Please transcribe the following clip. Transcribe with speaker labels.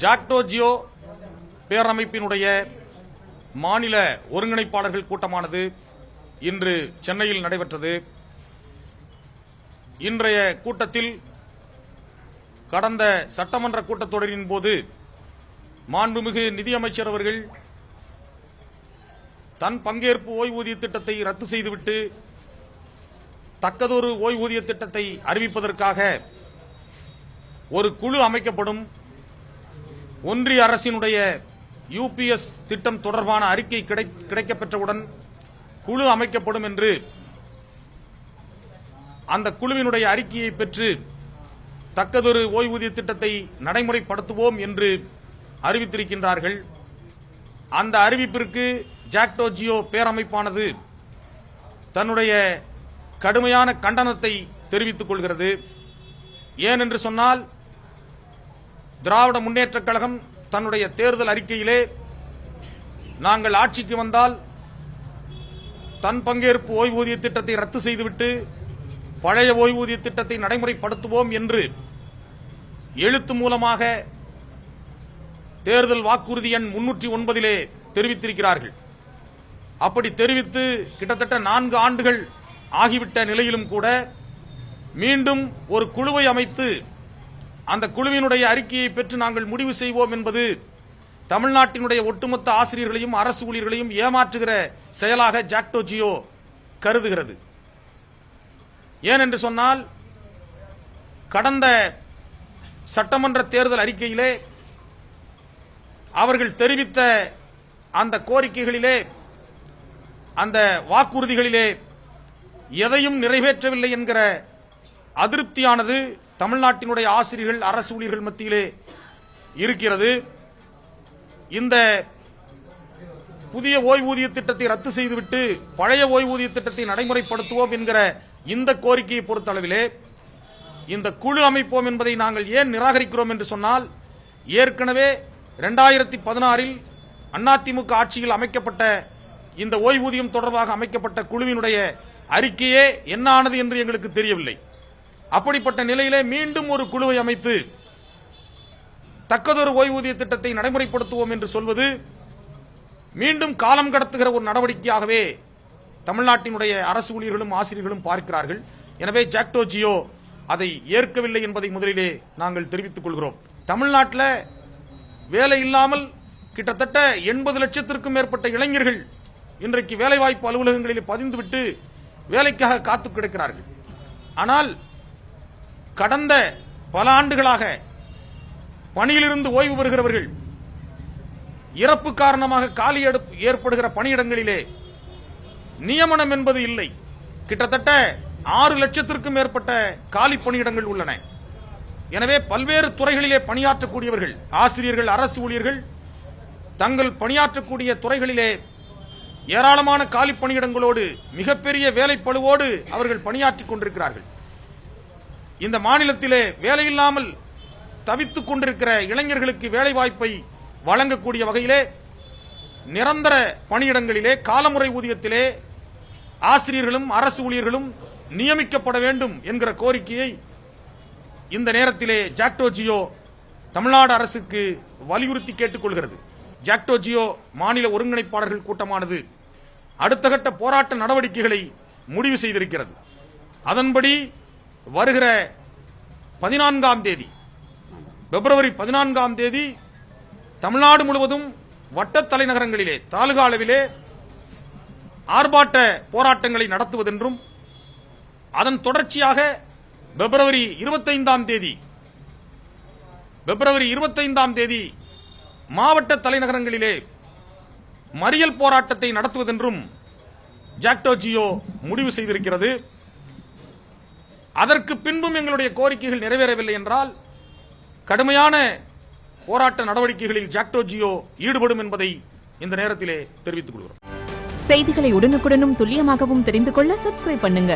Speaker 1: ஜாக்டோ ஜியோ பேரமைப்பினுடைய மாநில ஒருங்கிணைப்பாளர்கள் கூட்டமானது இன்று சென்னையில் நடைபெற்றது. இன்றைய கூட்டத்தில் கடந்த சட்டமன்ற கூட்டத்தொடரின் போது மாண்புமிகு நிதியமைச்சர் அவர்கள் தன் பங்கேற்பு ஓய்வூதிய திட்டத்தை ரத்து செய்துவிட்டு தக்கதொரு ஓய்வூதிய திட்டத்தை அறிவிப்பதற்காக ஒரு குழு அமைக்கப்படும், ஒன்றிய அரசினுடைய யூபிஎஸ் திட்டம் தொடர்பான அறிக்கை கிடைக்கப்பெற்றவுடன் குழு அமைக்கப்படும் என்று அந்த குழுவினுடைய அறிக்கையை பெற்று தக்கதொரு ஓய்வூதிய திட்டத்தை நடைமுறைப்படுத்துவோம் என்று அறிவித்திருக்கின்றார்கள். அந்த அறிவிப்பிற்கு ஜாக்டோ ஜியோ பேரமைப்பானது தன்னுடைய கடுமையான கண்டனத்தை தெரிவித்துக் கொள்கிறது. ஏனென்று சொன்னால், திராவிட முன்னேற்றக் கழகம் தன்னுடைய தேர்தல் அறிக்கையிலே நாங்கள் ஆட்சிக்கு வந்தால் தன் பங்கேற்பு ஓய்வூதிய திட்டத்தை ரத்து செய்துவிட்டு பழைய ஓய்வூதிய திட்டத்தை நடைமுறைப்படுத்துவோம் என்று எழுத்து மூலமாக தேர்தல் வாக்குறுதி எண் 309 தெரிவித்திருக்கிறார்கள். அப்படி தெரிவித்து கிட்டத்தட்ட 4 ஆண்டுகள் ஆகிவிட்ட நிலையிலும் கூட மீண்டும் ஒரு குழுவை அமைத்து அந்த குழுவினுடைய அறிக்கையை பெற்று நாங்கள் முடிவு செய்வோம் என்பது தமிழ்நாட்டினுடைய ஒட்டுமொத்த ஆசிரியர்களையும் அரசு ஊழியர்களையும் ஏமாற்றுகிற செயலாக ஜாக்டோ ஜியோ கருதுகிறது. ஏனென்று சொன்னால், கடந்த சட்டமன்ற தேர்தல் அறிக்கையிலே அவர்கள் தெரிவித்த அந்த கோரிக்கைகளிலே, அந்த வாக்குறுதிகளிலே எதையும் நிறைவேற்றவில்லை என்கிற அதிருப்தியானது தமிழ்நாட்டினுடைய ஆசிரியர்கள் அரசு ஊழியர்கள் மத்தியிலே இருக்கிறது. இந்த புதிய ஓய்வூதிய திட்டத்தை ரத்து செய்துவிட்டு பழைய ஓய்வூதிய திட்டத்தை நடைமுறைப்படுத்துவோம் என்கிற இந்த கோரிக்கையை பொறுத்தளவிலே இந்த குழு அமைப்போம் என்பதை நாங்கள் ஏன் நிராகரிக்கிறோம் என்று சொன்னால், ஏற்கனவே 2016 அதிமுக ஆட்சியில் அமைக்கப்பட்ட இந்த ஓய்வூதியம் தொடர்பாக அமைக்கப்பட்ட குழுவினுடைய அறிக்கையே என்ன ஆனது என்று எங்களுக்கு தெரியவில்லை. அப்படிப்பட்ட நிலையிலே மீண்டும் ஒரு குழுவை அமைத்து தக்கதொரு ஓய்வூதிய திட்டத்தை நடைமுறைப்படுத்துவோம் என்று சொல்வது மீண்டும் காலம் கடத்துகிற ஒரு நடவடிக்கையாகவே தமிழ்நாட்டினுடைய அரசு ஊழியர்களும் ஆசிரியர்களும் பார்க்கிறார்கள். எனவே ஜாக்டோ ஜியோ அதை ஏற்கவில்லை என்பதை முதலிலே நாங்கள் தெரிவித்துக் கொள்கிறோம். தமிழ்நாட்டில் வேலை இல்லாமல் கிட்டத்தட்ட 80 லட்சத்திற்கும் மேற்பட்ட இளைஞர்கள் இன்றைக்கு வேலைவாய்ப்பு அலுவலகங்களில் பதிந்துவிட்டு வேலைக்காக காத்து கிடக்கிறார்கள். ஆனால் கடந்த பல ஆண்டுகளாக பணியிலிருந்து ஓய்வு பெறுகிறவர்கள் இறப்பு காரணமாக காலி ஏற்படுகிற பணியிடங்களிலே நியமனம் என்பது இல்லை. கிட்டத்தட்ட 6 லட்சத்திற்கும் மேற்பட்ட காலி பணியிடங்கள் உள்ளன. எனவே பல்வேறு துறைகளிலே பணியாற்றக்கூடியவர்கள், ஆசிரியர்கள், அரசு ஊழியர்கள் தங்கள் பணியாற்றக்கூடிய துறைகளிலே ஏராளமான காலி பணியிடங்களோடு மிகப்பெரிய வேலைப்பளுவோடு அவர்கள் பணியாற்றிக் கொண்டிருக்கிறார்கள். இந்த மாநிலத்திலே வேலையில்லாமல் தவித்துக் கொண்டிருக்கிற இளைஞர்களுக்கு வேலை வாய்ப்பை வழங்கக்கூடிய வகையிலே நிரந்தர பணியிடங்களிலே காலமுறை ஊதியத்திலே ஆசிரியர்களும் அரசு ஊழியர்களும் நியமிக்கப்பட வேண்டும் என்கிற கோரிக்கையை இந்த நேரத்திலே ஜாக்டோ ஜியோ தமிழ்நாடு அரசுக்கு வலியுறுத்தி கேட்டுக்கொள்கிறது. ஜாக்டோ ஜியோ மாநில ஒருங்கிணைப்பாளர்கள் கூட்டமானது அடுத்த கட்ட போராட்ட நடவடிக்கைகளை முடிவு செய்திருக்கிறது. அதன்படி வருகிற 14ஆம் தேதி, பிப்ரவரி 14ஆம் தேதி தமிழ்நாடு முழுவதும் வட்ட தலைநகரங்களிலே, தாலுகா அளவிலே ஆர்ப்பாட்ட போராட்டங்களை நடத்துவதென்றும், அதன் தொடர்ச்சியாக பிப்ரவரி 25ஆம் தேதி மாவட்ட தலைநகரங்களிலே மறியல் போராட்டத்தை நடத்துவதென்றும் ஜாக்டோ ஜியோ முடிவு செய்திருக்கிறது. அதற்கு பின்பும் எங்களுடைய கோரிக்கைகள் நிறைவேறவில்லை என்றால் கடுமையான போராட்ட நடவடிக்கைகளில் ஜாக்டோ ஜியோ ஈடுபடும் என்பதை இந்த நேரத்திலே தெரிவித்துக் கொள்கிறோம்.
Speaker 2: செய்திகளை உடனுக்குடனும் துல்லியமாகவும் தெரிந்து கொள்ள சப்ஸ்கிரைப் பண்ணுங்க.